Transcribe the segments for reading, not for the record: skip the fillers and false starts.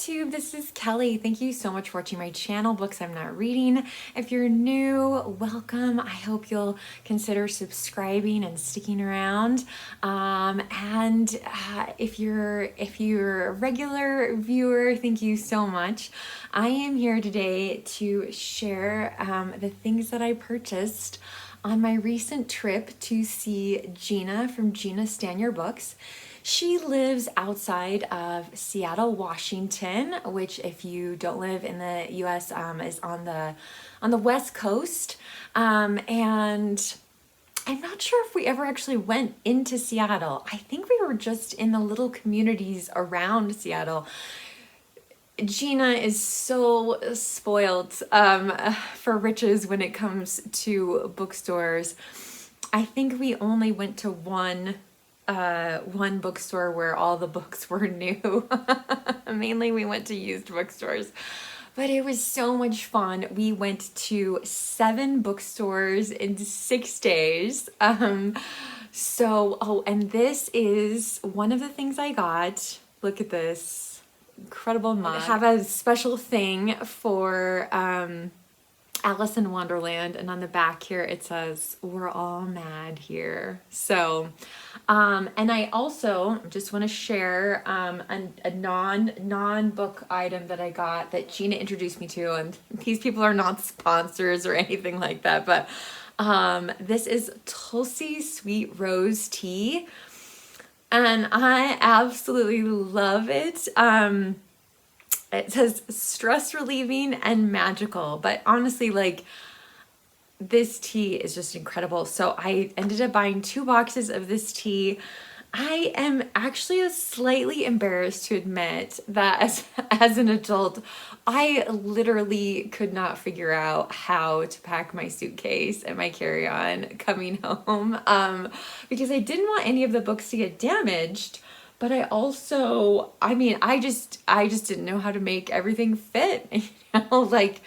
Booktube, this is Kelly. Thank you so much for watching my channel, Books I'm Not Reading. If you're new, welcome. I hope you'll consider subscribing and sticking around. If you're a regular viewer, thank you so much. I am here today to share the things that I purchased on my recent trip to see Gina from Gina Stan Your Books. She lives outside of Seattle, Washington, which if you don't live in the US is on the West Coast. And I'm not sure if we ever actually went into Seattle. I think we were just in the little communities around Seattle. Gina is so spoiled for riches when it comes to bookstores. I think we only went to one bookstore where all the books were new. Mainly we went to used bookstores, but it was so much fun. We went to 7 bookstores in 6 days. And this is one of the things I got. Look at this incredible mug. I have a special thing for Alice in Wonderland, and on the back here it says "We're all mad here." So and I also just want to share a non-book item that I got that Gina introduced me to, and these people are not sponsors or anything like that, but this is Tulsi Sweet Rose Tea, and I absolutely love it. It says stress relieving and magical, but honestly, like, this tea is just incredible. So I ended up buying 2 boxes of this tea. I am actually slightly embarrassed to admit that as an adult, I literally could not figure out how to pack my suitcase and my carry-on coming home because I didn't want any of the books to get damaged. But I also, I just didn't know how to make everything fit, like,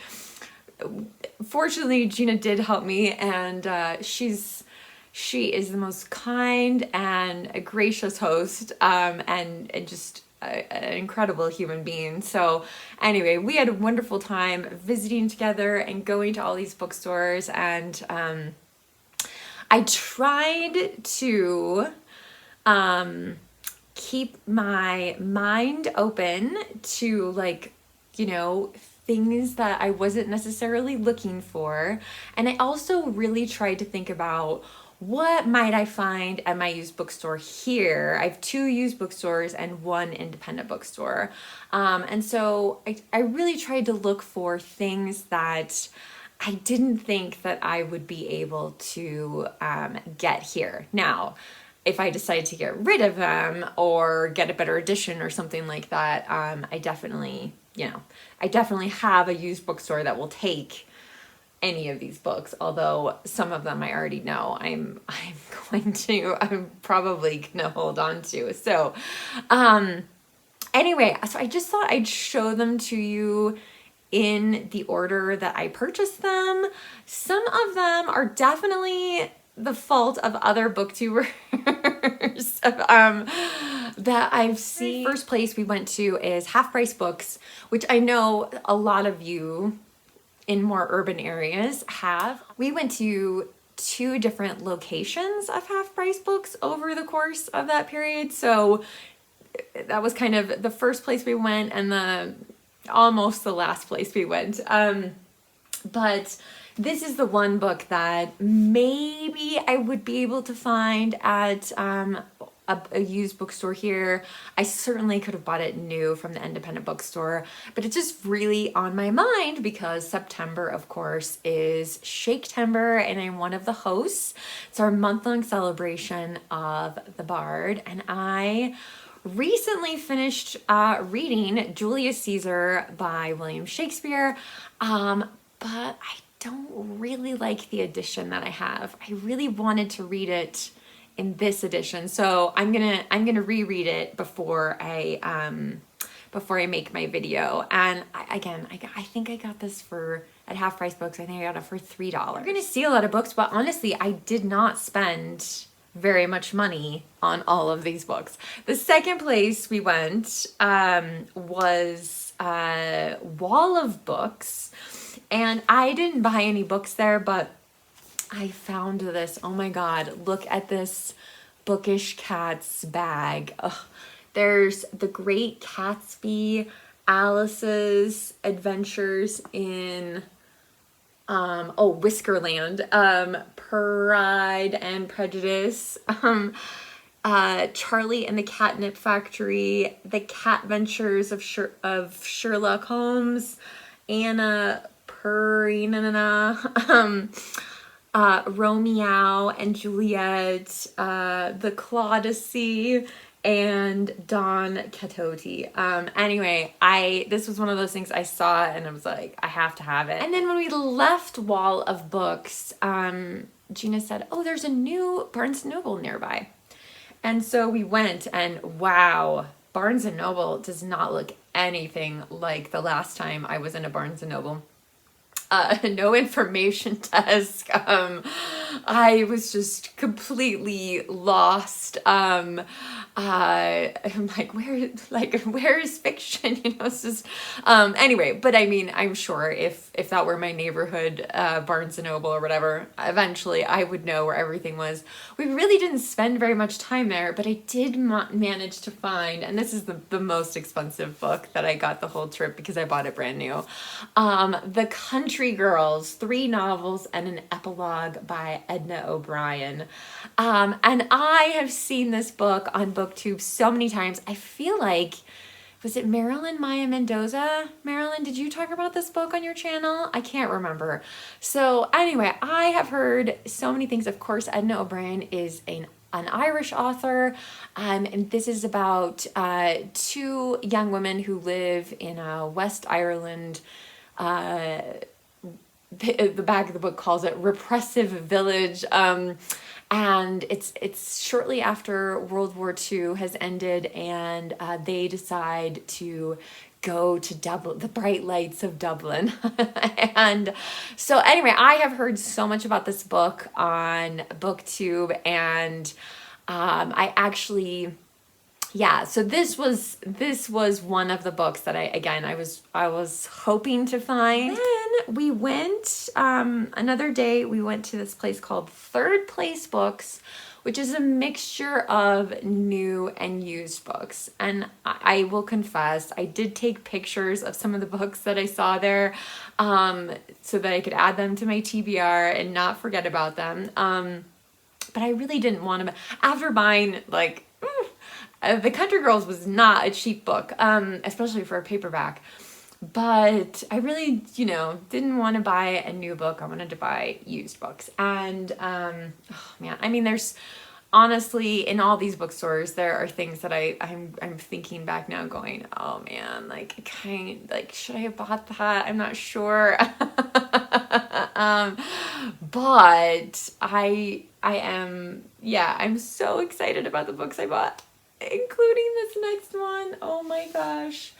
fortunately Gina did help me, and she is the most kind and a gracious host, and just an incredible human being. So anyway, we had a wonderful time visiting together and going to all these bookstores, and I tried to keep my mind open to, like, things that I wasn't necessarily looking for. And I also really tried to think about what might I find at my used bookstore here. I have 2 used bookstores and 1 independent bookstore. And so I really tried to look for things that I didn't think that I would be able to get here. Now, if I decide to get rid of them or get a better edition or something like that, I definitely have a used bookstore that will take any of these books. Although some of them I already know I'm probably gonna hold on to. So, anyway, so I just thought I'd show them to you in the order that I purchased them. Some of them are definitely the fault of other booktubers that I've seen. First place we went to is Half Price Books, which I know a lot of you in more urban areas have. We went to 2 different locations of Half Price Books over the course of that period. So that was kind of the first place we went and almost the last place we went. But this is the one book that maybe I would be able to find at a used bookstore here. I certainly could have bought it new from the independent bookstore, but it's just really on my mind because September, of course, is Shaketember, and I'm one of the hosts. It's our month-long celebration of the Bard, and I recently finished reading Julius Caesar by William Shakespeare, but I don't really like the edition that I have. I really wanted to read it in this edition, so I'm gonna reread it before I make my video. And I think I got this at Half Price Books. I think I got it for $3. You're gonna see a lot of books, but honestly, I did not spend very much money on all of these books. The second place we went was wall of books, and I didn't buy any books there, but I found this. Oh my God, look at this Bookish Cats bag. Ugh. There's The Great Gatsby, Alice's Adventures in Whiskerland, Pride and Prejudice, Charlie and the Catnip Factory, The Cat Ventures of Sherlock Holmes, Anna Karenina, Romeo and Juliet, The Claudicy, and Don Quixote. Anyway, this was one of those things I saw and I was like, I have to have it. And then when we left Wall of Books, Gina said, oh, there's a new Barnes & Noble nearby. And so we went, and wow, Barnes & Noble does not look anything like the last time I was in a Barnes & Noble. No information desk. I was just completely lost. I'm like, where is fiction? You know, it's just, anyway, but I mean, I'm sure if that were my neighborhood, Barnes & Noble or whatever, eventually I would know where everything was. We really didn't spend very much time there, but I did manage to find, and this is the most expensive book that I got the whole trip because I bought it brand new. The Country Girls, 3 novels and an epilogue by Edna O'Brien. And I have seen this book on Booktube so many times. I feel like, was it Marilyn Maya Mendoza? Marilyn, did you talk about this book on your channel? I can't remember. So anyway, I have heard so many things. Of course, Edna O'Brien is an Irish author, and this is about 2 young women who live in West Ireland. The back of the book calls it repressive village, and it's shortly after World War II has ended, and they decide to go to Dublin, the bright lights of Dublin. And so anyway, I have heard so much about this book on Booktube, and I actually, yeah, so this was one of the books that I was hoping to find. Then we went, another day, we went to this place called Third Place Books, which is a mixture of new and used books. And I will confess, I did take pictures of some of the books that I saw there, so that I could add them to my TBR and not forget about them. But I really didn't want to, after buying, like, The Country Girls was not a cheap book, especially for a paperback. But I really, didn't want to buy a new book. I wanted to buy used books. And, oh man, I mean, there's, honestly, in all these bookstores, there are things that I'm thinking back now going, oh man, should I have bought that? I'm not sure. But I'm so excited about the books I bought, including this next one. Oh my gosh.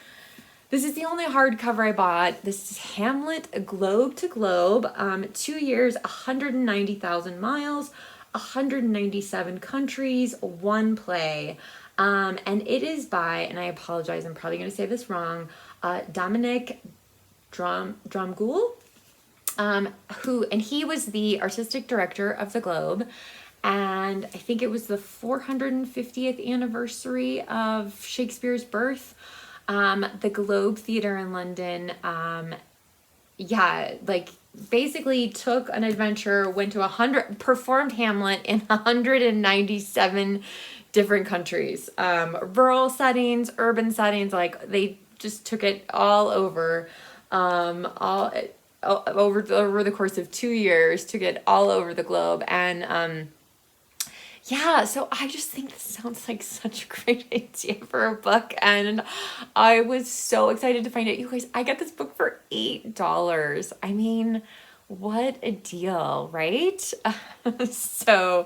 This is the only hardcover I bought. This is Hamlet, Globe to Globe. 2 years, 190,000 miles, 197 countries, 1 play. And it is by, and I apologize, I'm probably going to say this wrong, Dominic Dromgoole, and he was the artistic director of the Globe. And I think it was the 450th anniversary of Shakespeare's birth. The Globe Theatre in London, basically took an adventure, went to performed Hamlet in 197 different countries. Rural settings, urban settings, they just took it all over, over the course of 2 years, took it all over the globe. And, so I just think this sounds like such a great idea for a book, and I was so excited to find it. You guys, I got this book for $8. I mean, what a deal, right? So,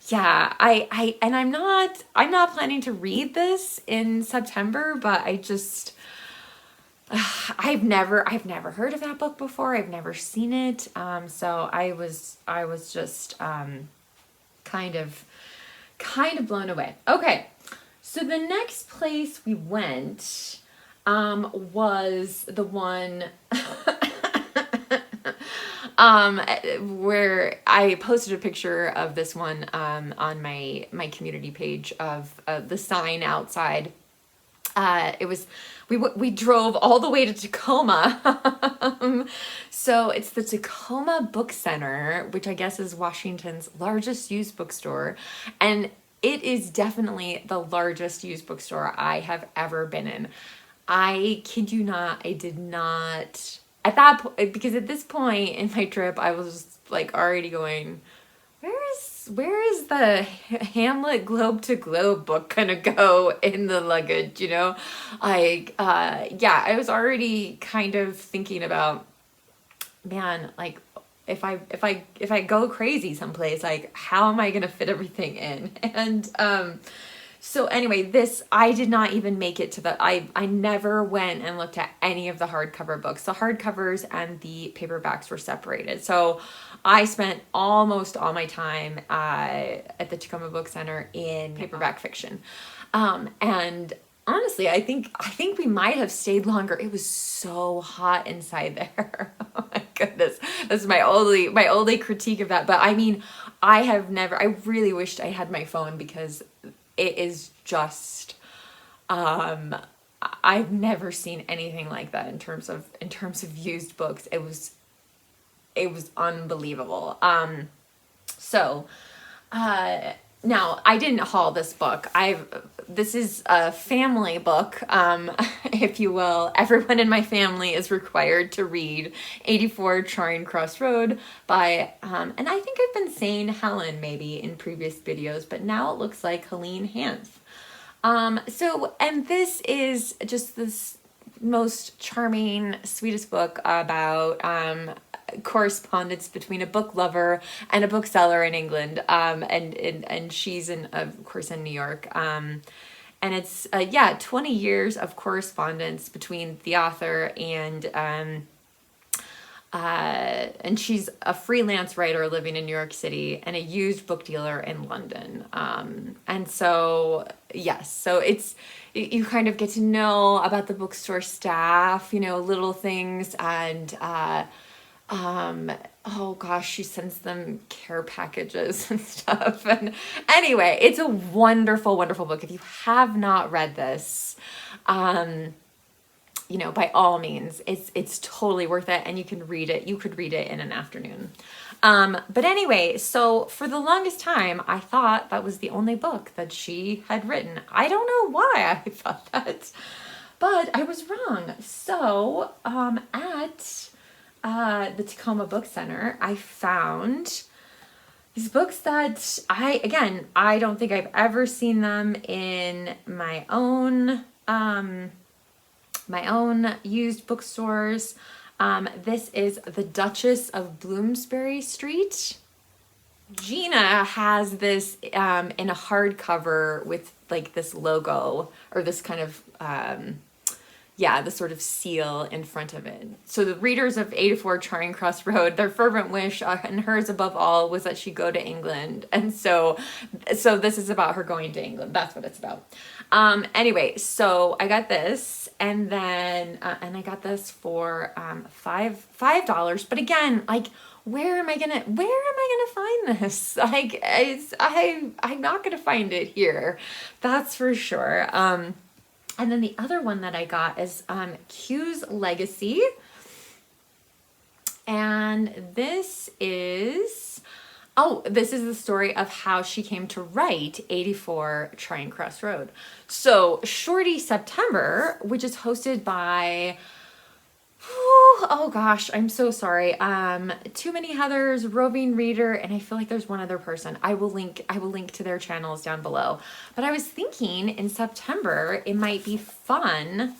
yeah, I'm not planning to read this in September, but I've never heard of that book before. I've never seen it. So I was just kind of blown away. Okay, so the next place we went, was the one where I posted a picture of this one on my community page of the sign outside. It was, we drove all the way to Tacoma. So it's the Tacoma Book Center, which I guess is Washington's largest used bookstore. And it is definitely the largest used bookstore I have ever been in. I kid you not, I did not, at that point, because at this point in my trip, I was like already going, where is the Hamlet Globe to Globe book gonna go in the luggage, you know? Like, yeah, I was already kind of thinking about, man, like, if I go crazy someplace, like, how am I gonna fit everything in? And, so anyway, I did not even make it to I never went and looked at any of the hardcover books. The hardcovers and the paperbacks were separated. So I spent almost all my time at the Tacoma Book Center in paperback fiction. And honestly, I think we might have stayed longer. It was so hot inside there. Oh my goodness. That's my only critique of that. But I mean, I really wished I had my phone, because it is just, I've never seen anything like that in terms of used books. It was unbelievable. Now I didn't haul this book. This is a family book, if you will. Everyone in my family is required to read 84 Charing Cross Road by, and I think I've been saying Helen maybe in previous videos, but now it looks like Helene Hanff. And this is just this most charming, sweetest book about, correspondence between a book lover and a bookseller in England, and she's of course in New York, and it's 20 years of correspondence between the author and she's a freelance writer living in New York City and a used book dealer in London, and so yes, so it's, you kind of get to know about the bookstore staff, you know, little things, and oh gosh, she sends them care packages and stuff. And anyway, it's a wonderful, wonderful book. If you have not read this, you know, by all means, it's totally worth it, and you can read it. You could read it in an afternoon. But anyway, so for the longest time, I thought that was the only book that she had written. I don't know why I thought that, but I was wrong. So, at the Tacoma Book Center, I found these books that I don't think I've ever seen them in my own used bookstores. This is The Duchess of Bloomsbury Street. Gina has this in a hardcover with like this logo, or this kind of the sort of seal in front of it. So the readers of 84 Charing Cross Road, their fervent wish, and hers above all, was that she go to England. And so this is about her going to England. That's what it's about. Anyway, so I got this, and then and I got this for $5. But again, like, where am I gonna find this? Like, I'm not gonna find it here. That's for sure. And then the other one that I got is Q's Legacy. And this is the story of how she came to write 84 Charing Cross Road. So Shorty September, which is hosted by, oh gosh, I'm so sorry. Too Many Heathers, Roving Reader, and I feel like there's one other person. I will link to their channels down below. But I was thinking in September it might be fun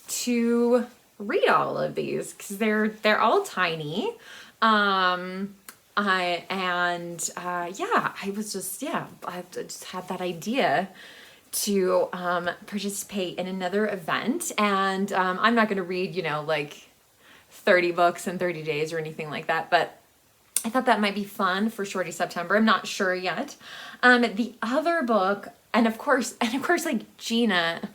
to read all of these, because they're all tiny. I just had that idea to participate in another event, and I'm not going to read, like 30 books in 30 days or anything like that, but I thought that might be fun for Shorty September. I'm not sure yet. The other book, and of course, like Gina,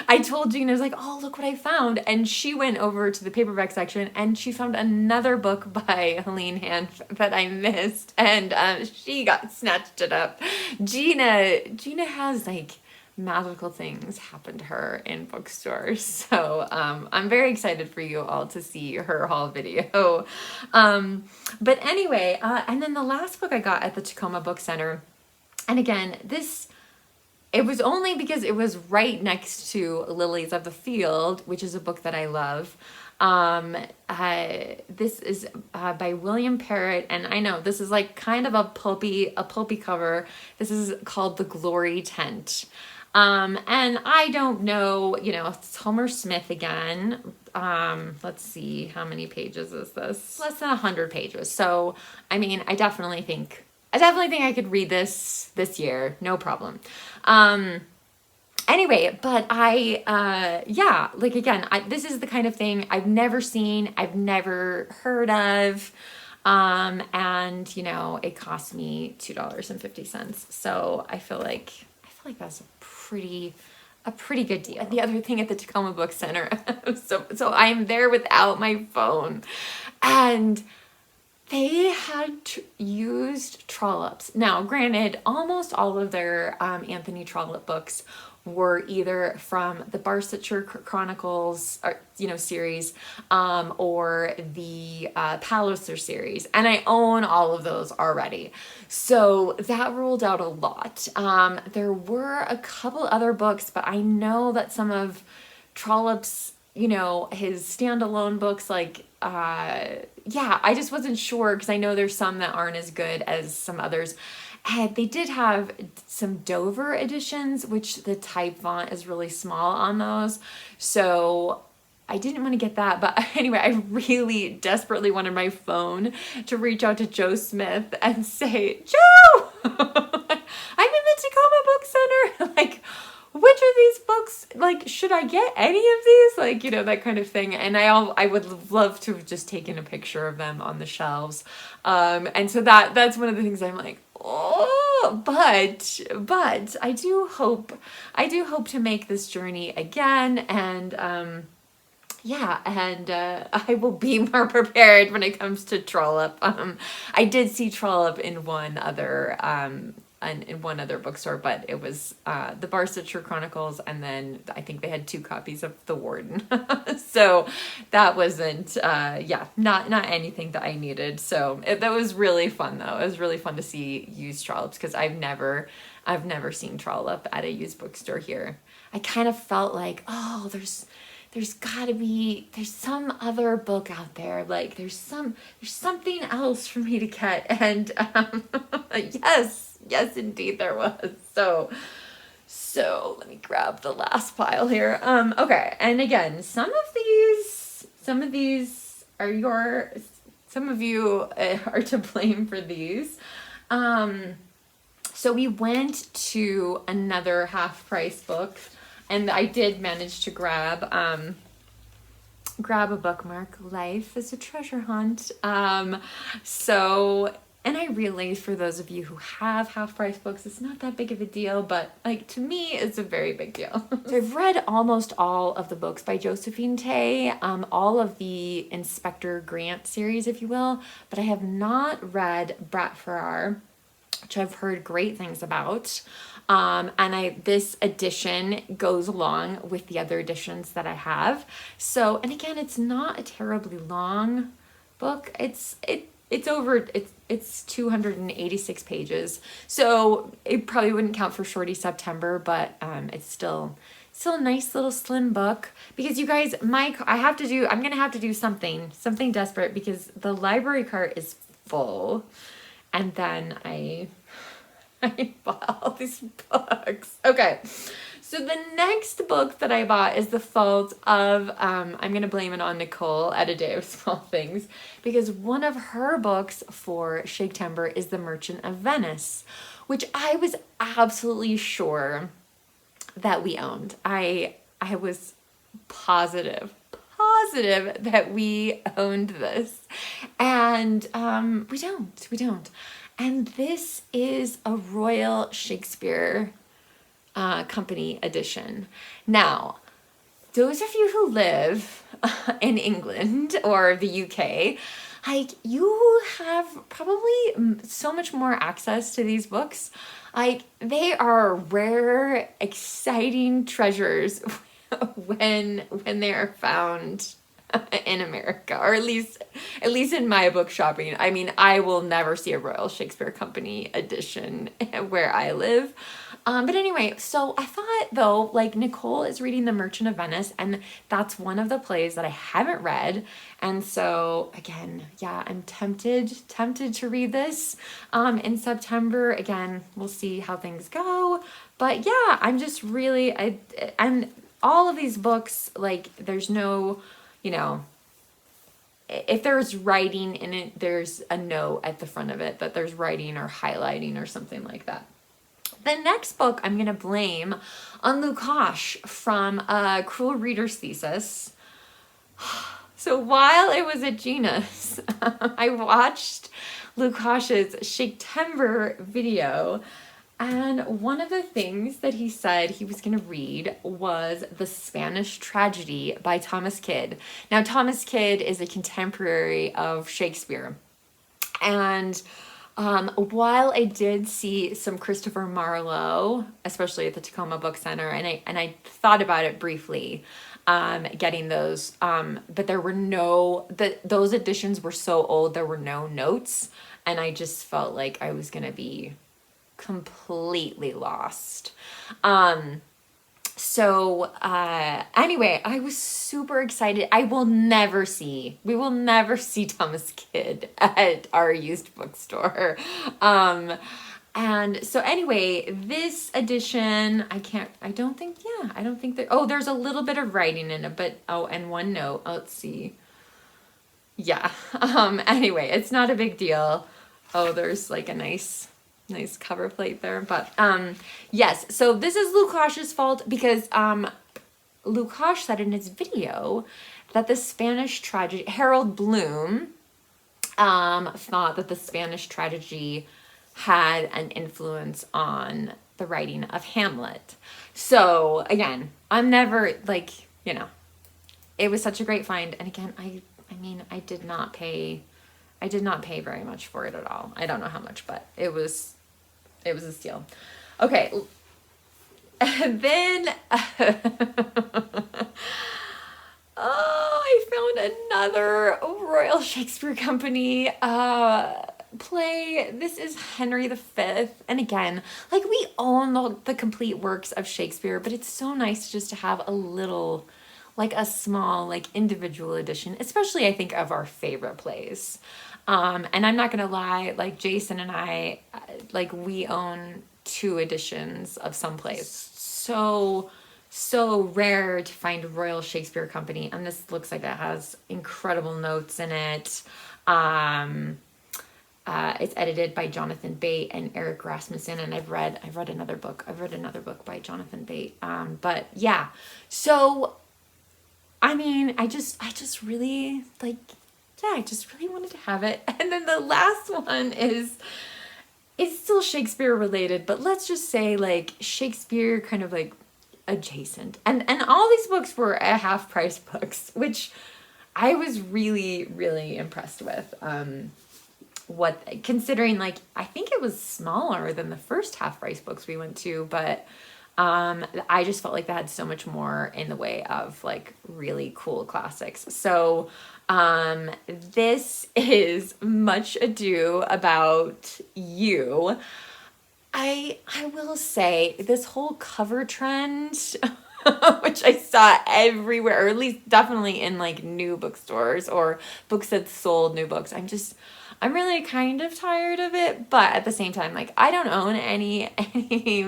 I told Gina, I was like, oh, look what I found. And she went over to the paperback section and she found another book by Helene Hanf that I missed. And she snatched it up. Gina has like magical things happen to her in bookstores. So I'm very excited for you all to see her haul video. But anyway, and then the last book I got at the Tacoma Book Center, and again, it was only because it was right next to Lilies of the Field, which is a book that I love. This is by William Parrott, and I know this is like kind of a pulpy cover. This is called The Glory Tent. And I don't know, it's Homer Smith again. Let's see, how many pages is this? Less than 100 pages. So, I mean, I definitely think I could read this year, no problem. Anyway, but this is the kind of thing I've never seen, I've never heard of. And it cost me $2.50. So I feel like that's a pretty good deal. The other thing at the Tacoma Book Center, so I am there without my phone, and they had used Trollops. Now, granted, almost all of their Anthony Trollope books were either from the Barsetshire Chronicles, series, or the Palliser series, and I own all of those already. So that ruled out a lot. There were a couple other books, but I know that some of Trollope's, his standalone books, I just wasn't sure because I know there's some that aren't as good as some others. And they did have some Dover editions, which the type font is really small on those. So I didn't want to get that. But anyway, I really desperately wanted my phone to reach out to Joe Smith and say, Joe, I'm in the Tacoma Book Center. Which of these books, should I get any of these? That kind of thing. And I would love to have just taken a picture of them on the shelves. And so that's one of the things I'm like, oh, but I do hope to make this journey again. And, I will be more prepared when it comes to Trollope. I did see Trollope in one other bookstore, but it was the Barsetshire Chronicles, and then I think they had 2 copies of The Warden. So that wasn't not anything that I needed. So that was really fun though. It was really fun to see used Trollops because I've never seen Trollope at a used bookstore here. I kind of felt like, oh, there's some other book out there. There's something else for me to get. And yes, indeed there was. So let me grab the last pile here. Okay. And again, some of these are some of you are to blame for these. So we went to another half-price book, and I did manage to grab a bookmark. Life is a treasure hunt. And I realize for those of you who have half-price books, it's not that big of a deal, but to me, it's a very big deal. So I've read almost all of the books by Josephine Tey, all of the Inspector Grant series, if you will, but I have not read Brat Farrar, which I've heard great things about. And this edition goes along with the other editions that I have. So, and again, it's not a terribly long book. It's 286 pages. So it probably wouldn't count for Shorty September, but it's still a nice little slim book. Because you guys, I'm going to have to do something desperate because the library cart is full. And then I bought all these books. Okay, so the next book that I bought is The Fault of, I'm going to blame it on Nicole at A Day of Small Things, because one of her books for Shaketember is The Merchant of Venice, which I was absolutely sure that we owned. I was positive that we owned this, and we don't. And this is a Royal Shakespeare Company edition. Now, those of you who live in England or the UK, like, you have probably so much more access to these books. Like, they are rare, exciting treasures when they are found in America, or at least in my book shopping. I mean, I will never see a Royal Shakespeare Company edition where I live. But anyway, so I thought, though, like, Nicole is reading The Merchant of Venice, and that's one of the plays that I haven't read. And so, again, yeah, I'm tempted to read this in September. Again, we'll see how things go. But yeah, I'm just really, and all of these books, like, there's no, you know, if there's writing in it, there's a note at the front of it that there's writing or highlighting or something like that. The next book I'm going to blame on Lukas from Cruel Reader's Thesis. So while I was at Gina's, I watched Lukas's Shaketember video, and one of the things that he said he was going to read was The Spanish Tragedy by Thomas Kyd. Now, Thomas Kyd is a contemporary of Shakespeare, and while I did see some Christopher Marlowe, especially at the Tacoma Book Center, and I thought about it briefly, getting those, but there were those editions were so old, there were no notes, and I just felt like I was going to be completely lost. So anyway, I was super excited. We will never see Thomas Kyd at our used bookstore. And so anyway, this edition, I don't think that, there's a little bit of writing in it, but, and one note, let's see. Yeah. Anyway, it's not a big deal. Oh, there's like a nice cover plate there, but yes, so this is Lukas's fault, because Lukas said in his video that the Spanish tragedy, Harold Bloom thought that the Spanish tragedy had an influence on the writing of Hamlet. So again, I'm never, like, you know, it was such a great find, and again, I mean, I did not pay very much for it at all. I don't know how much, but it was a steal. Okay. And then, I found another Royal Shakespeare Company play. This is Henry V. And again, like, we own the complete works of Shakespeare, but it's so nice just to have a little, like, a small, like, individual edition, especially I think of our favorite plays. And I'm not going to lie, like, Jason and I, like, we own 2 editions of some plays. So rare to find a Royal Shakespeare Company. And this looks like it has incredible notes in it. It's edited by Jonathan Bate and Eric Rasmussen. And I've read another book. I've read another book by Jonathan Bate. But yeah, so, I mean, I just really, like, yeah, I just really wanted to have it. And then the last one is still Shakespeare related, but let's just say, like, Shakespeare kind of, like, adjacent. And all these books were at half price books, which I was really, really impressed with. Considering, like, I think it was smaller than the first half price books we went to, but I just felt like that had so much more in the way of, like, really cool classics. So this is Much Ado About You. I will say, this whole cover trend, which I saw everywhere, or at least definitely in, like, new bookstores or books that sold new books, I'm really kind of tired of it, but at the same time, like, I don't own any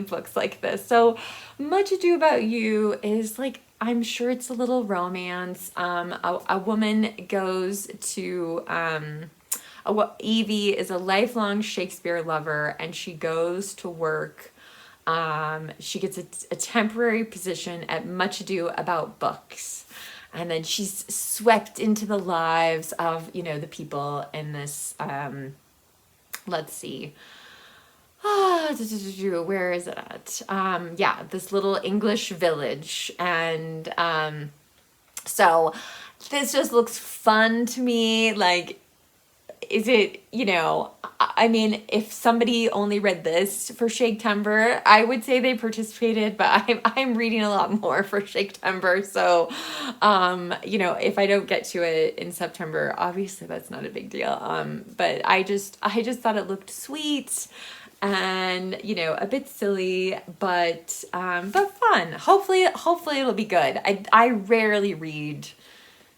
books like this. So Much Ado About You is, like, I'm sure it's a little romance. A woman goes to, Evie is a lifelong Shakespeare lover, and she goes to work. She gets a temporary position at Much Ado About Books. And then she's swept into the lives of, you know, the people in this, let's see. where is it at? Yeah, this little English village. And so this just looks fun to me. Like, is it, you know, I mean, if somebody only read this for Shaketember, I would say they participated, but I'm reading a lot more for Shaketember. So, you know, if I don't get to it in September, obviously that's not a big deal. But I just thought it looked sweet and, you know, a bit silly, but fun. Hopefully it'll be good. I rarely read.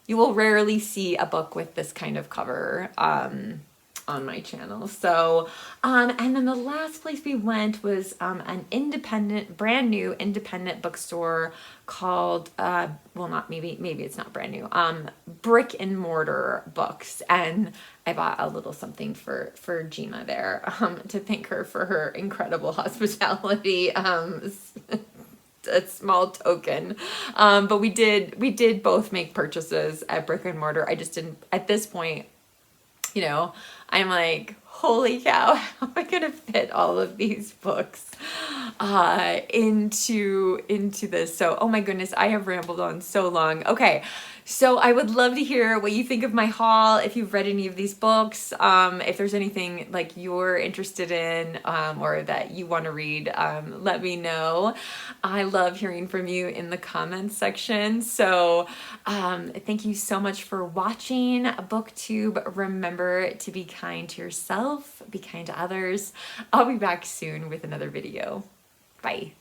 You will rarely see a book with this kind of cover on my channel. So, and then the last place we went was an independent, brand new independent bookstore called, well, not maybe it's not brand new, Brick and Mortar Books. And I bought a little something for Gina there to thank her for her incredible hospitality. A small token, but we did both make purchases at Brick and Mortar. I just didn't at this point, you know, I'm like, holy cow, how am I gonna fit all of these books into this? So, oh my goodness, I have rambled on so long. Okay, so I would love to hear what you think of my haul, if you've read any of these books, if there's anything like you're interested in or that you want to read, let me know. I love hearing from you in the comments section. So thank you so much for watching Booktube. Remember to be kind to yourself, be kind to others. I'll be back soon with another video. Bye.